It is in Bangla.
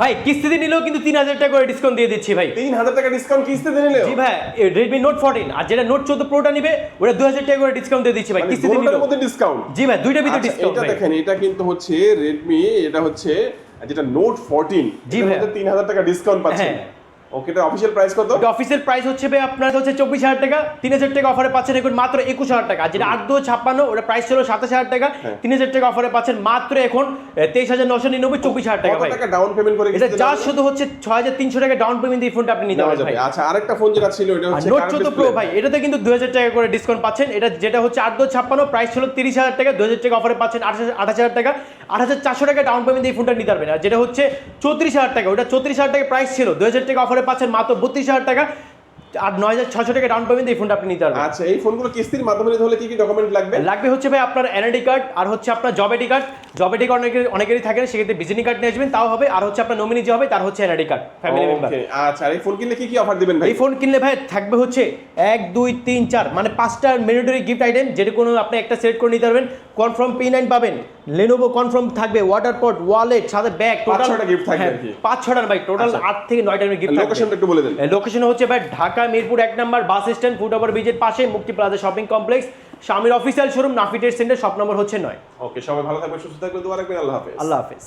ভাই কিস্তিতে নিলেও কিন্তু 3000 টাকা করে ডিসকাউন্ট দিয়ে দিচ্ছি ভাই। 3000 টাকা ডিসকাউন্ট কিস্তিতে নিলেও? জি ভাই, Redmi Note 14 আর যেটা Note 14 Proটা নিবে ওটা 2000 টাকা করে ডিসকাউন্ট দিয়ে দিচ্ছি ভাই কিস্তিতে নিলেও। দুটোর মধ্যে ডিসকাউন্ট? জি ভাই, দুইটার ভিতরে ডিসকাউন্ট এটা ভাই। দেখেন, এটা কিন্তু হচ্ছে Redmi, এটা হচ্ছে যেটা Note 14, জি এটার ভাই। মধ্যে 3000 টাকা ডিসকাউন্ট পাচ্ছেন। হ্যাঁ। ওকে, এটা অফিশিয়াল প্রাইস কত? এটা অফিসিয়াল প্রাইস হচ্ছে ভাই আপনার হচ্ছে 24000 টাকা, 3000 টাকা অফারে পাচ্ছেন এখন মাত্র 21000 টাকা। যেটা 8256 ওটা প্রাইস ছিল 27000 টাকা, 3000 টাকা অফারে পাচ্ছেন মাত্র এখন 23999, 24000 টাকা ভাই। কত টাকা ডাউন পেমেন্ট করে এটা যা শুধু হচ্ছে 6300 টাকা ডাউন পেমেন্ট দিয়ে ফোনটা আপনি নিতে পারবেন ভাই। আচ্ছা, আরেকটা ফোন যেটা ছিল এটা হচ্ছে Note 14 Pro ভাই, এটাতে কিন্তু 2000 টাকা করে ডিসকাউন্ট পাচ্ছেন। এটা যেটা হচ্ছে 8256 প্রাইস ছিল 30000 টাকা, 2000 টাকা অফারে পাচ্ছেন 28000 টাকা, 8400 টাকা ডাউন পেমেন্ট দিয়ে ফোনটা নিতে পারবেন। আর যেটা হচ্ছে 34000 টাকা, ওটা 34000 টাকা প্রাইস ছিল, 2000 টাকা অফারে পাচ্ছেন মাত্র 32000 টাকা, আর 9600 টাকা ডাউন পেমেন্ট দিয়ে ফোনটা আপনি নিতে পারবেন। আচ্ছা, এই ফোনগুলো কিস্তির মাধ্যমে নিতে হলে কি কি ডকুমেন্ট লাগবে? লাগবে হচ্ছে ভাই আপনার এনআইডি কার্ড, আর হচ্ছে আপনার job ID card. Job ID card অনেকেরই থাকে না, সেক্ষেত্রে ভিজিটিং কার্ড নিয়ে আসবেন তাও হবে। আর হচ্ছে আপনার নমিনি যে হবে তার হচ্ছে এনআইডি কার্ড, ফ্যামিলি মেম্বার। ওকে, আচ্ছা, আর এই ফোন কিনলে কি কি অফার দিবেন ভাই? এই ফোন কিনলে ভাই থাকবে হচ্ছে 1 2 3 4 মানে 5টা ম্যান্ডেটরি গিফট আইটেম, যেটা কোনো আপনি একটা সিলেক্ট করে নিতে পারবেন। কনফার্ম P9 পাবেন, Lenovo কনফার্ম থাকবে, ওয়াটার পট, ওয়ালেট, সাথে ব্যাগ, টোটাল 5-6টা gift থাকবে আর কি। 5-6টা ভাই, টোটাল 8 থেকে 9টা গিফট থাকবে। লোকেশনটা একটু বলে দেন। লোকেশন হচ্ছে ভাই Dhaka Mirpur 1 number bus stand, foot over ব্রিজের পাশে, মুক্তি প্লাজা শপিং কমপ্লেক্স, শামির official showroom, Nafi trade centre, shop number হচ্ছে 9। ওকে, সবাই ভালো থাকবেন, সুস্থ থাকবেন, দোয়া রাখবেন। আল্লাহ হাফেজ। আল্লাহ হাফেজ।